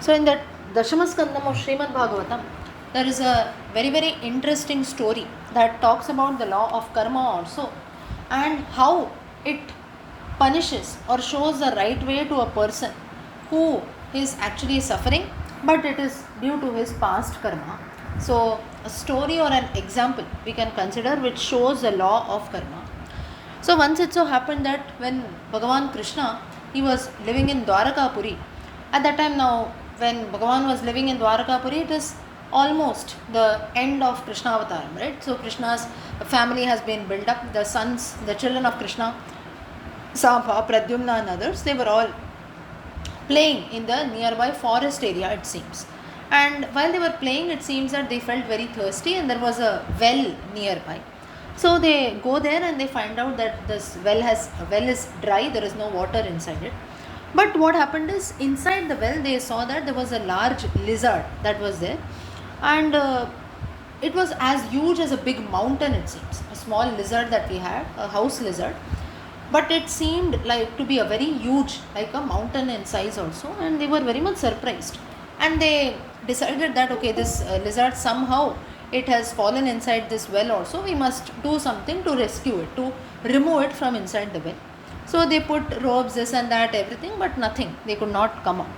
So in that Dashamaskandam of Srimad Bhagavatam, there is a very very interesting story that talks about the law of karma also, and how it punishes or shows the right way to a person who is actually suffering, but it is due to his past karma. So a story or an example we can consider which shows the law of karma. So once it so happened that when Bhagavan Krishna, he was living in Dwarakapuri. At that time, now when Bhagavan was living in Dwarakapuri, it is almost the end of Krishna Avataram, right? So Krishna's family has been built up. The sons, the children of Krishna, Sambha, Pradyumna and others, they were all playing in the nearby forest area, it seems. And while they were playing, it seems that they felt very thirsty and there was a well nearby. So they go there and they find out that this well is dry, there is no water inside it. But what happened is, inside the well they saw that there was a large lizard that was there, and it was as huge as a big mountain, it seems. A small lizard that we had, a house lizard, but it seemed like to be a very huge, like a mountain in size also, and they were very much surprised. And they decided that okay, this lizard somehow it has fallen inside this well also, we must do something to rescue it, to remove it from inside the well. So they put ropes, this and that, everything, but nothing, they could not come out.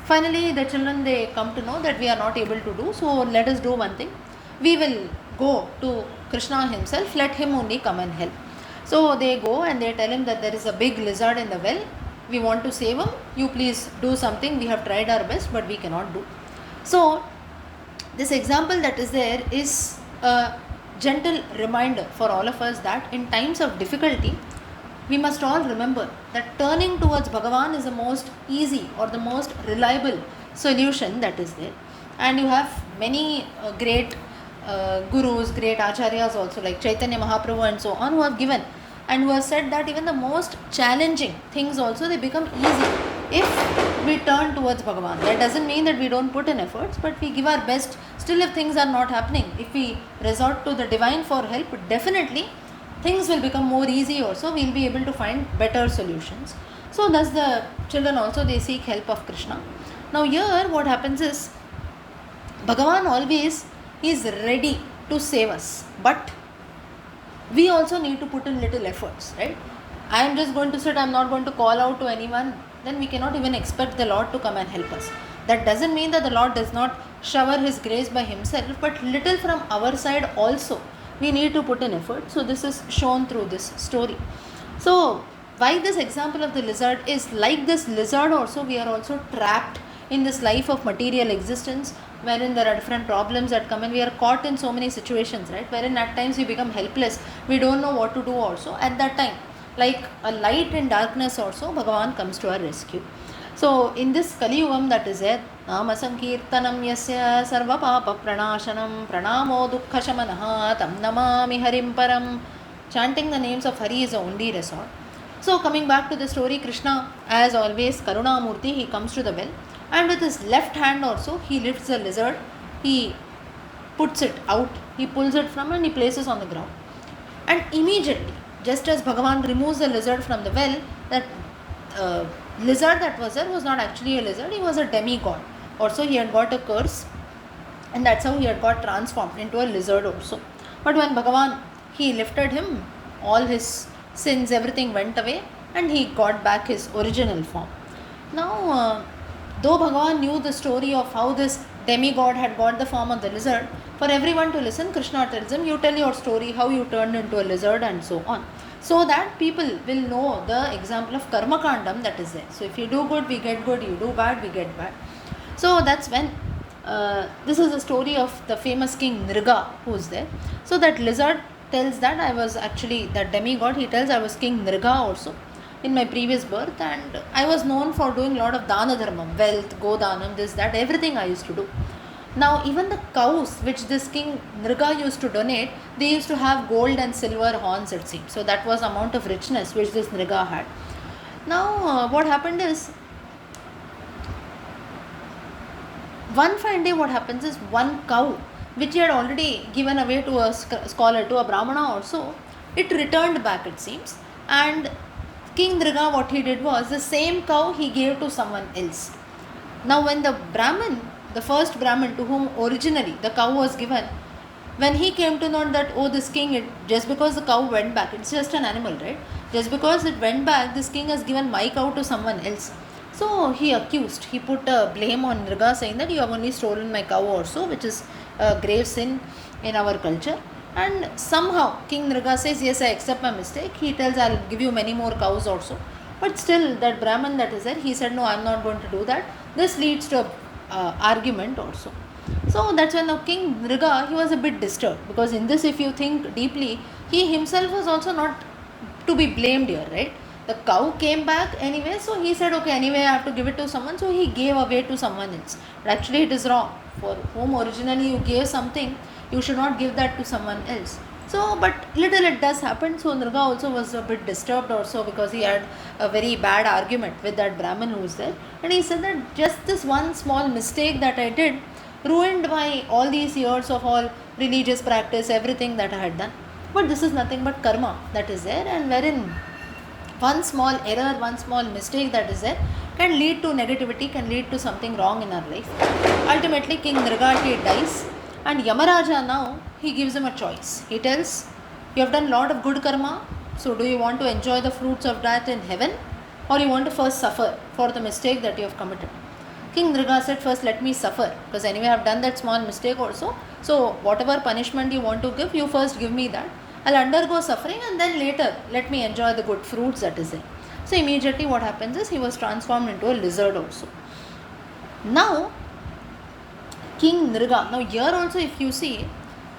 Finally the children, they come to know that we are not able to do, so let us do one thing, we will go to Krishna himself, let him only come and help. So they go and they tell him that there is a big lizard in the well, we want to save him, you please do something, we have tried our best but we cannot do. So this example that is there is a gentle reminder for all of us that in times of difficulty, we must all remember that turning towards Bhagavan is the most easy or the most reliable solution that is there. And you have many great gurus, great acharyas also, like Chaitanya Mahaprabhu and so on, who have given and who have said that even the most challenging things also, they become easy if we turn towards Bhagavan. That doesn't mean that we don't put in efforts, but we give our best. Still, if things are not happening, if we resort to the divine for help, definitely things will become more easy also, we will be able to find better solutions. So thus the children also, they seek help of Krishna. Now here what happens is, Bhagavan always is ready to save us, but we also need to put in little efforts, right? I am just going to sit, I am not going to call out to anyone, then we cannot even expect the Lord to come and help us. That doesn't mean that the Lord does not shower his grace by himself, but little from our side also we need to put in effort. So this is shown through this story. So why this example of the lizard is, like this lizard also, we are also trapped in this life of material existence, wherein there are different problems that come in. We are caught in so many situations, right, wherein at times we become helpless, we don't know what to do also. At that time, like a light in darkness also, Bhagavan comes to our rescue. So in this Kali Yugam that is there, Nama Sankirtanam Yasya Sarva Papa Pranashanam Pranamo Dukkha Shamanaha Tam Namami Harim Param. Chanting the names of Hari is the only resort. So coming back to the story, Krishna, as always, Karuna Murti, he comes to the well, and with his left hand also he lifts the lizard, he puts it out, he pulls it from and he places on the ground. And immediately, just as Bhagavan removes the lizard from the well, that lizard that was there was not actually a lizard, he was a demigod. Also he had got a curse, and that's how he had got transformed into a lizard also. But when Bhagavan, he lifted him, all his sins, everything went away, and he got back his original form. Now though Bhagavan knew the story of how this demigod had got the form of the lizard, for everyone to listen, Krishna tells him, you tell your story, how you turned into a lizard and so on, so that people will know the example of karma kandam that is there. So if you do good, we get good, you do bad, we get bad. So that's when this is the story of the famous king Nriga who is there. So that lizard tells that I was actually, that demigod, he tells I was king Nriga also in my previous birth, and I was known for doing a lot of dana dharmam, wealth, godhanam, this, that, everything I used to do. Now even the cows which this king Nriga used to donate, they used to have gold and silver horns, it seems. So that was amount of richness which this Nriga had. Now what happened is, one fine day what happens is, one cow which he had already given away to a scholar, to a brahmana also, it returned back, it seems. And King Nriga, what he did was, the same cow he gave to someone else. Now, when the Brahmin, the first Brahmin to whom originally the cow was given, when he came to know that, oh, this king, just because the cow went back, it's just an animal, right? Just because it went back, this king has given my cow to someone else. So he accused, he put a blame on Nriga, saying that you have only stolen my cow also, which is a grave sin in our culture. And somehow King Nriga says, yes, I accept my mistake. He tells, I'll give you many more cows also. But still, that Brahman that is there, he said, no, I'm not going to do that. This leads to argument also. So that's when the King Nriga, he was a bit disturbed, because in this, if you think deeply, he himself was also not to be blamed here, right? The cow came back anyway, so he said, okay, anyway I have to give it to someone, so he gave away to someone else. But actually it is wrong. For whom originally you gave something, you should not give that to someone else. So, but little it does happen. So Nriga also was a bit disturbed also, because he had a very bad argument with that Brahmin who was there. And he said that just this one small mistake that I did ruined my all these years of all religious practice, everything that I had done. But this is nothing but karma that is there, and wherein one small error, one small mistake that is there can lead to negativity, can lead to something wrong in our life. Ultimately, King Nriga dies, and Yamaraja now, he gives him a choice. He tells, you have done a lot of good karma, so do you want to enjoy the fruits of that in heaven, or you want to first suffer for the mistake that you have committed? King Nriga said, first let me suffer, because anyway I have done that small mistake also, so whatever punishment you want to give, you first give me that. I'll undergo suffering, and then later let me enjoy the good fruits that is there. So immediately what happens is, he was transformed into a lizard also. Now King Nriga, now here also if you see,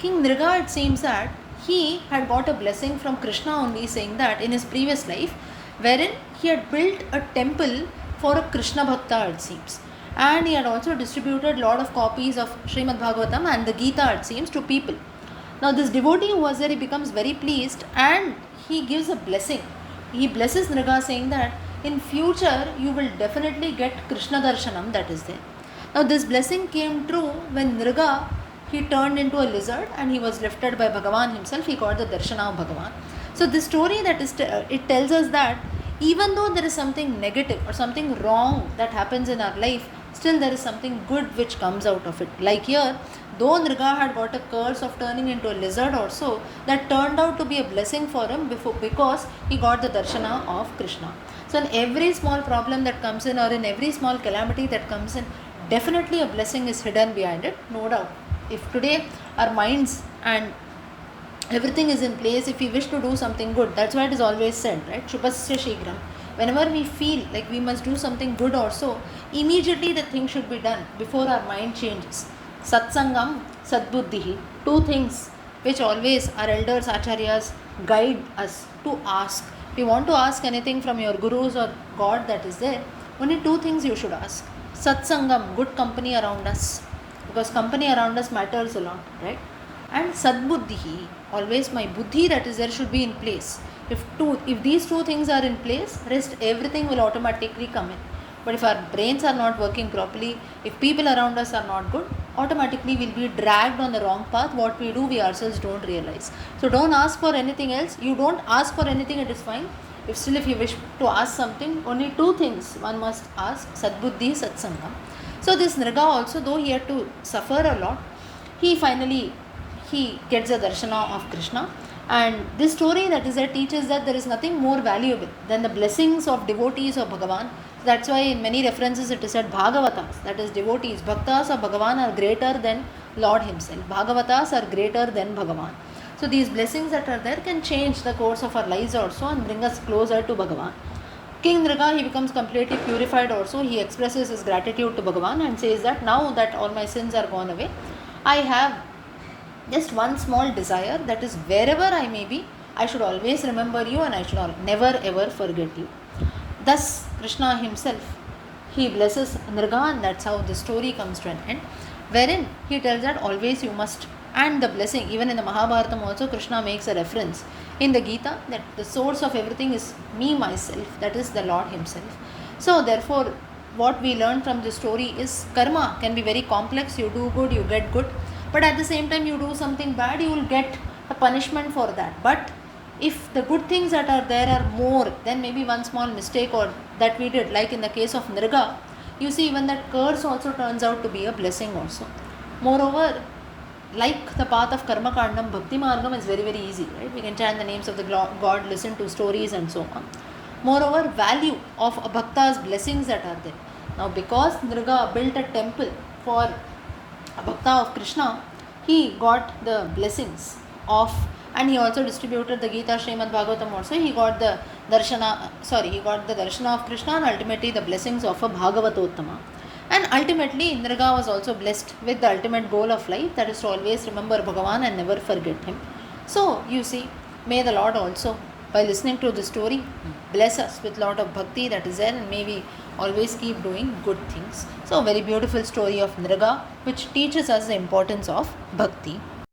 King Nriga, it seems that he had got a blessing from Krishna only, saying that in his previous life, wherein he had built a temple for a Krishna Bhakta, it seems. And he had also distributed lot of copies of Srimad Bhagavatam and the Gita, it seems, to people. Now this devotee who was there, he becomes very pleased, and he gives a blessing. He blesses Nriga, saying that in future you will definitely get Krishna Darshanam, that is there. Now this blessing came true when Nriga, he turned into a lizard and he was lifted by Bhagavan himself. He got the Darshana of Bhagavan. So this story that is, it tells us that even though there is something negative or something wrong that happens in our life, still there is something good which comes out of it. Like here, though Nriga had got a curse of turning into a lizard also, that turned out to be a blessing for him because he got the Darshana of Krishna. So in every small problem that comes in, or in every small calamity that comes in, definitely a blessing is hidden behind it, no doubt. If today our minds and everything is in place, if we wish to do something good, that's why it is always said, right? Shubhasya Shigram. Whenever we feel like we must do something good also, immediately the thing should be done before our mind changes. Satsangam, Sadbuddhi, two things which always our elders, acharyas guide us to ask. If you want to ask anything from your gurus or God that is there, only two things you should ask. Satsangam, good company around us, because company around us matters a lot, right? And Sadbuddhi, always my buddhi that is there should be in place. If these two things are in place, rest everything will automatically come in. But if our brains are not working properly, if people around us are not good, automatically we'll be dragged on the wrong path. What we do, we ourselves don't realize. So don't ask for anything else. You don't ask for anything, it is fine. If you wish to ask something, only two things one must ask: Sadbuddhi, Satsangam. So this Nriga also, though he had to suffer a lot, he gets a darshana of Krishna. And this story that is there teaches that there is nothing more valuable than the blessings of devotees of Bhagavan. That's why in many references it is said Bhagavatas, that is devotees. Bhaktas of Bhagavan are greater than Lord himself. Bhagavatas are greater than Bhagavan. So these blessings that are there can change the course of our lives also and bring us closer to Bhagavan. King Nriga, he becomes completely purified also. He expresses his gratitude to Bhagavan and says that now that all my sins are gone away, I have just one small desire, that is wherever I may be, I should always remember you and I should never ever forget you. Thus Krishna himself, he blesses Nriga, and that's how the story comes to an end, wherein he tells that always you must. And the blessing, even in the Mahabharatam also, Krishna makes a reference in the Gita that the source of everything is me, myself, that is the Lord himself. So therefore, what we learn from this story is karma can be very complex. You do good, you get good, but at the same time you do something bad, you will get a punishment for that. But if the good things that are there are more than maybe one small mistake or that we did, like in the case of Nriga, you see even that curse also turns out to be a blessing also. Moreover, like the path of karma kandam, bhakti margam is very very easy, right? We can chant the names of the god, listen to stories and so on. Moreover, value of a bhakta's blessings that are there. Now because Nriga built a temple for a bhakta of Krishna, he got the blessings of, and he also distributed the Gita, Srimad Bhagavatam also. He got the he got the darshana of Krishna and ultimately the blessings of a Bhagavatottama. And ultimately, Nriga was also blessed with the ultimate goal of life, that is to always remember Bhagavan and never forget him. So, you see, may the Lord also, by listening to the story, bless us with lot of bhakti that is there, and may we always keep doing good things. So, a very beautiful story of Nriga, which teaches us the importance of bhakti.